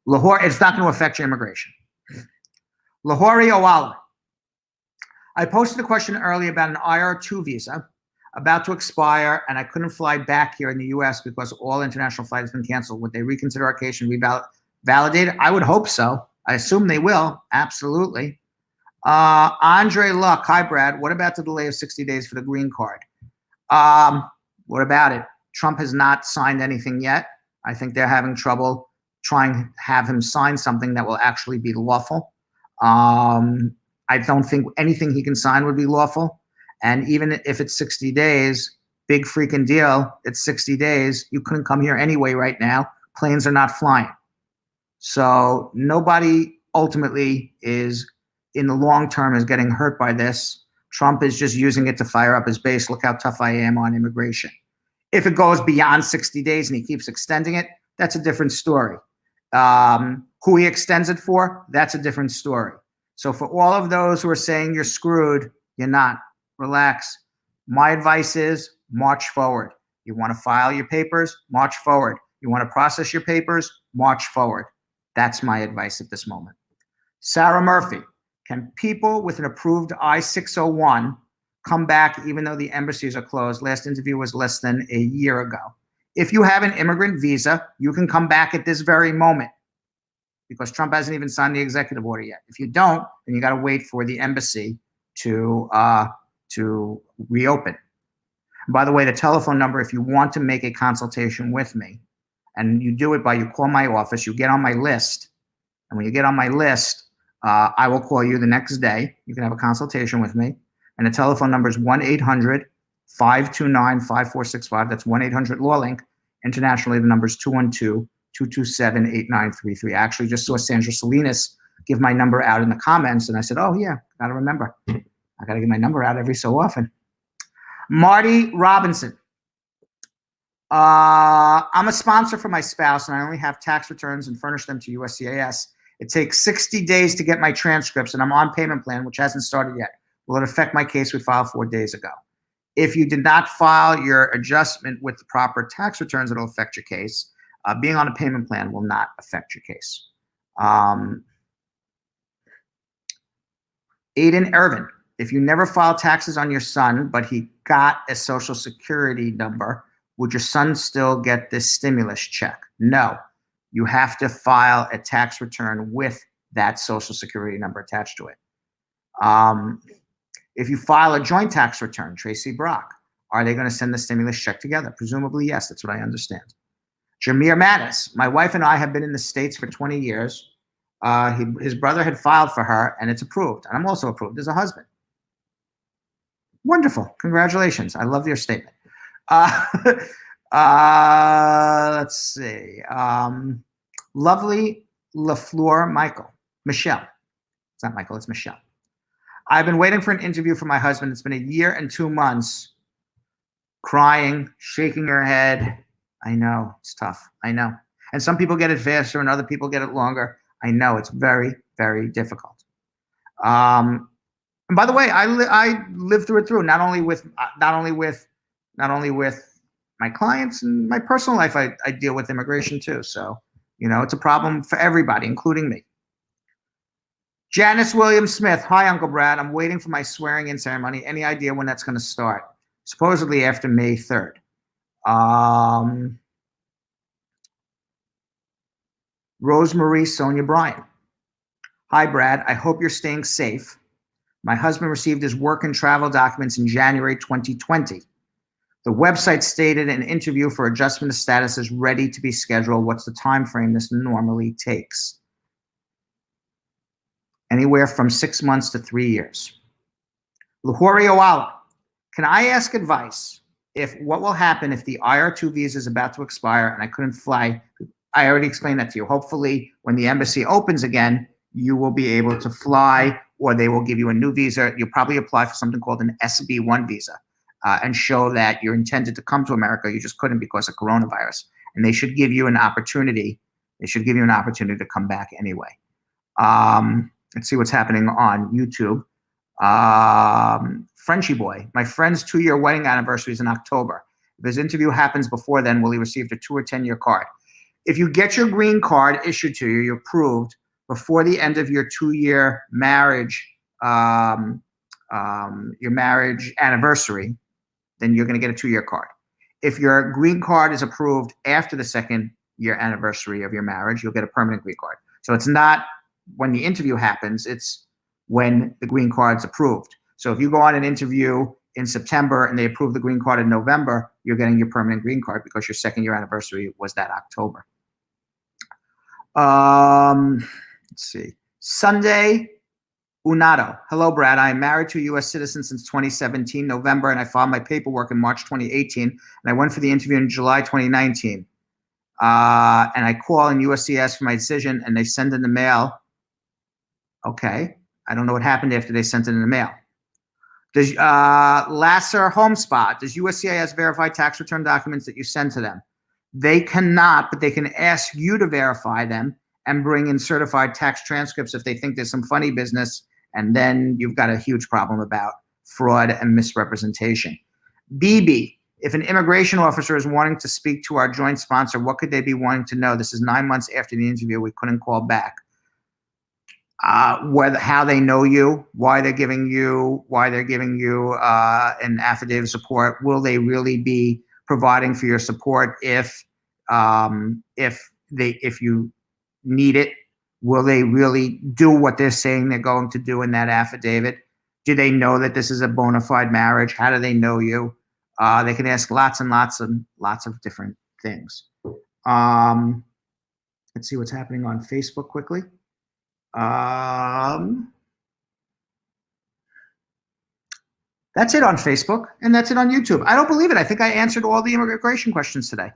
Lahore, it's not going to affect your immigration. Lahore Owala. I posted a question earlier about an IR2 visa about to expire, and I couldn't fly back here in the U.S. because all international flights have been canceled. Would they reconsider our case and validate it? I would hope so. I assume they will. Absolutely. Andre Luck. Hi, Brad. What about the delay of 60 days for the green card? What about it? Trump has not signed anything yet. I think they're having trouble try and have him sign something that will actually be lawful. I don't think anything he can sign would be lawful. And even if it's 60 days, big freaking deal, it's 60 days. You couldn't come here anyway right now. Planes are not flying. So nobody ultimately is, in the long term, is getting hurt by this. Trump is just using it to fire up his base. Look how tough I am on immigration. If it goes beyond 60 days and he keeps extending it, that's a different story. Who he extends it for, that's a different story. So for all of those who are saying you're screwed, you're not. Relax. My advice is march forward. You want to file your papers, march forward. You want to process your papers, march forward. That's my advice at this moment. Sarah Murphy, can people with an approved I-601 come back even though the embassies are closed? Last interview was less than a year ago. If you have an immigrant visa, you can come back at this very moment because Trump hasn't even signed the executive order yet. If you don't, then you got to wait for the embassy to reopen. And by the way, the telephone number, if you want to make a consultation with me, and you do it by, you call my office, you get on my list, and when you get on my list, I will call you the next day. You can have a consultation with me, and the telephone number is 1-800-529-5465. That's 1-800-LAW-LINK. Internationally, the number is 212-227-8933. I actually just saw Sandra Salinas give my number out in the comments, and I said, oh yeah, gotta remember. I gotta give my number out every so often. Marty Robinson. I'm a sponsor for my spouse, and I only have tax returns and furnish them to USCIS. It takes 60 days to get my transcripts, and I'm on payment plan, which hasn't started yet. Will it affect my case we filed 4 days ago? If you did not file your adjustment with the proper tax returns, it'll affect your case. Being on a payment plan will not affect your case. Aiden Irvin, if you never filed taxes on your son, but he got a Social Security number, would your son still get this stimulus check? No. You have to file a tax return with that Social Security number attached to it. If you file a joint tax return, Tracy Brock, are they going to send the stimulus check together? Presumably, yes. That's what I understand. Jameer Mattis, my wife and I have been in the States for 20 years. His brother had filed for her, and it's approved. And I'm also approved as a husband. Wonderful. Congratulations. I love your statement. Let's see. Lovely LaFleur Michelle. It's not Michael, it's Michelle. I've been waiting for an interview for my husband. It's been a year and 2 months. Crying, shaking her head. I know, it's tough. I know. And some people get it faster and other people get it longer. I know, it's very, very difficult. And by the way, I lived through it not only with my clients and my personal life. I deal with immigration too. So, you know, it's a problem for everybody, including me. Janice Williams Smith. Hi, Uncle Brad. I'm waiting for my swearing in ceremony. Any idea when that's going to start? Supposedly after May 3rd. Rosemarie Sonia Bryan. Hi, Brad. I hope you're staying safe. My husband received his work and travel documents in January 2020. The website stated an interview for adjustment of status is ready to be scheduled. What's the time frame this normally takes? Anywhere from 6 months to 3 years. Lahori Owala, can I ask advice what will happen if the IR2 visa is about to expire and I couldn't fly? I already explained that to you. Hopefully, when the embassy opens again, you will be able to fly, or they will give you a new visa. You'll probably apply for something called an SB1 visa and show that you're intended to come to America. You just couldn't because of coronavirus. And they should give you an opportunity. They should give you an opportunity to come back anyway. Let's see what's happening on YouTube. Frenchy Boy, my friend's 2-year wedding anniversary is in October. If his interview happens before then, will he receive a 2 or 10-year card? If you get your green card issued to you, you're approved before the end of your 2-year marriage, your marriage anniversary, then you're going to get a 2-year card. If your green card is approved after the 2nd year anniversary of your marriage, you'll get a permanent green card. So it's not when the interview happens, it's when the green card's approved. So if you go on an interview in September and they approve the green card in November, you're getting your permanent green card because your 2nd year anniversary was that October. Let's see. Sunday Unato. Hello, Brad. I am married to a U.S. citizen since 2017, November, and I filed my paperwork in March 2018, and I went for the interview in July 2019. And I call in USCIS for my decision, and they send in the mail. Okay. I don't know what happened after they sent it in the mail. Does Lasser HomeSpot, does USCIS verify tax return documents that you send to them? They cannot, but they can ask you to verify them and bring in certified tax transcripts if they think there's some funny business, and then you've got a huge problem about fraud and misrepresentation. BB, if an immigration officer is wanting to speak to our joint sponsor, what could they be wanting to know? This is 9 months after the interview. We couldn't call back. How they know you, why they're giving you an affidavit of support. Will they really be providing for your support if you need it? Will they really do what they're saying they're going to do in that affidavit? Do they know that this is a bona fide marriage? How do they know you? They can ask lots and lots of different things. Let's see what's happening on Facebook quickly. That's it on Facebook, and that's it on YouTube. I don't believe it. I think I answered all the immigration questions today.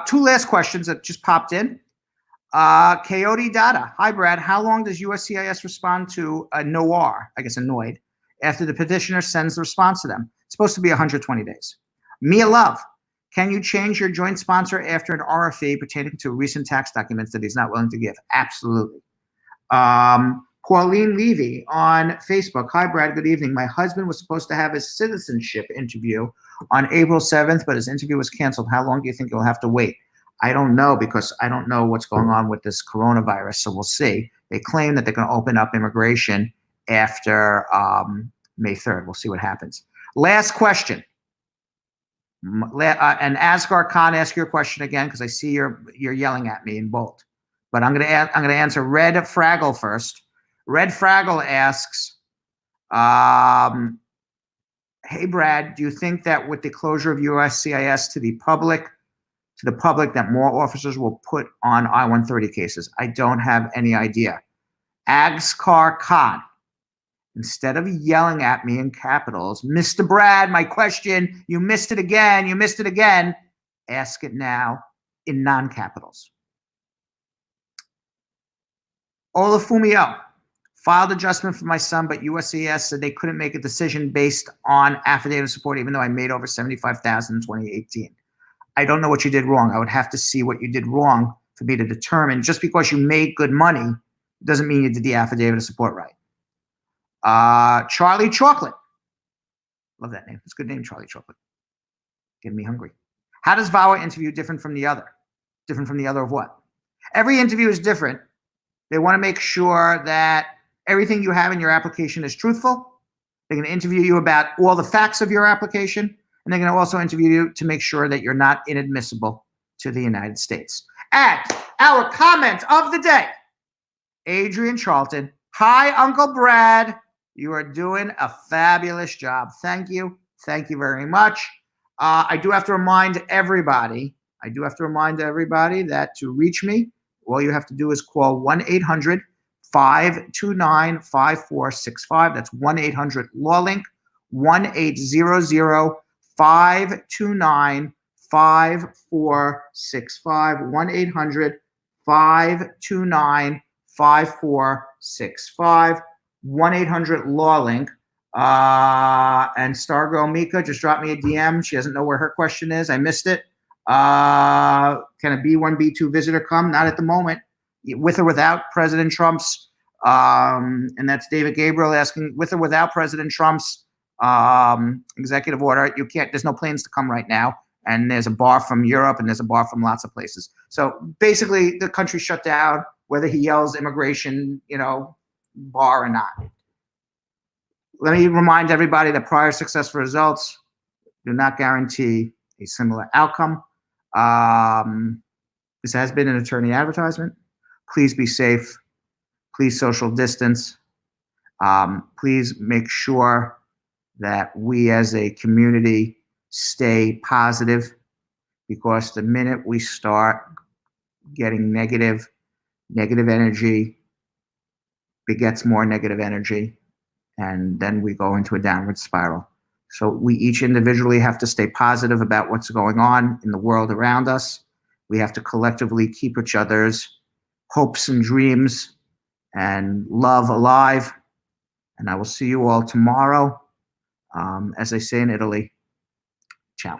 Two last questions that just popped in. Coyote Data. Hi, Brad. How long does USCIS respond to a NOR, I guess annoyed, after the petitioner sends the response to them? It's supposed to be 120 days. Mia Love. Can you change your joint sponsor after an RFE pertaining to recent tax documents that he's not willing to give? Absolutely. Pauline Levy on Facebook. Hi, Brad. Good evening. My husband was supposed to have his citizenship interview on April 7th, but his interview was canceled. How long do you think he'll have to wait? I don't know, because I don't know what's going on with this coronavirus, so we'll see. They claim that they're going to open up immigration after May 3rd. We'll see what happens. Last question. And Asghar Khan, ask your question again, because I see you're yelling at me in bold. But I'm gonna answer Red Fraggle first. Red Fraggle asks, "Hey Brad, do you think that with the closure of USCIS to the public that more officers will put on I-130 cases?" I don't have any idea. Asghar Khan, instead of yelling at me in capitals, Mr. Brad, my question, you missed it again. You missed it again. Ask it now in non-capitals. Olafumio, filed adjustment for my son, but USCIS said they couldn't make a decision based on affidavit of support, even though I made over $75,000 in 2018. I don't know what you did wrong. I would have to see what you did wrong for me to determine. Just because you made good money doesn't mean you did the affidavit of support right. Charlie Chocolate. Love that name. It's a good name, Charlie Chocolate. Getting me hungry. How does VAWA interview different from the other? Different from the other of what? Every interview is different. They want to make sure that everything you have in your application is truthful. They're going to interview you about all the facts of your application, and they're going to also interview you to make sure that you're not inadmissible to the United States. And our comment of the day, Adrian Charlton. Hi, Uncle Brad. You are doing a fabulous job. Thank you. Thank you very much. I do have to remind everybody that to reach me, all you have to do is call 1-800-529-5465. That's 1-800-LAW-LINK, 1-800-529-5465, 1-800-529-5465, 1-800-LAW-LINK. And Stargirl Mika just dropped me a DM. She doesn't know where her question is. I missed it. Can a B1, B2 visitor come? Not at the moment. With or without President Trump's, and that's David Gabriel asking, with or without President Trump's executive order, you can't, there's no planes to come right now. And there's a bar from Europe and there's a bar from lots of places. So basically the country shut down, whether he yells immigration, bar or not. Let me remind everybody that prior successful results do not guarantee a similar outcome. This has been an attorney advertisement. Please be safe. Please social distance. Please make sure that we as a community stay positive, because the minute we start getting negative, Negative energy begets more negative energy, and then we go into a downward spiral. So we each individually have to stay positive about what's going on in the world around us. We have to collectively keep each other's hopes and dreams and love alive. And I will see you all tomorrow. As they say in Italy, ciao.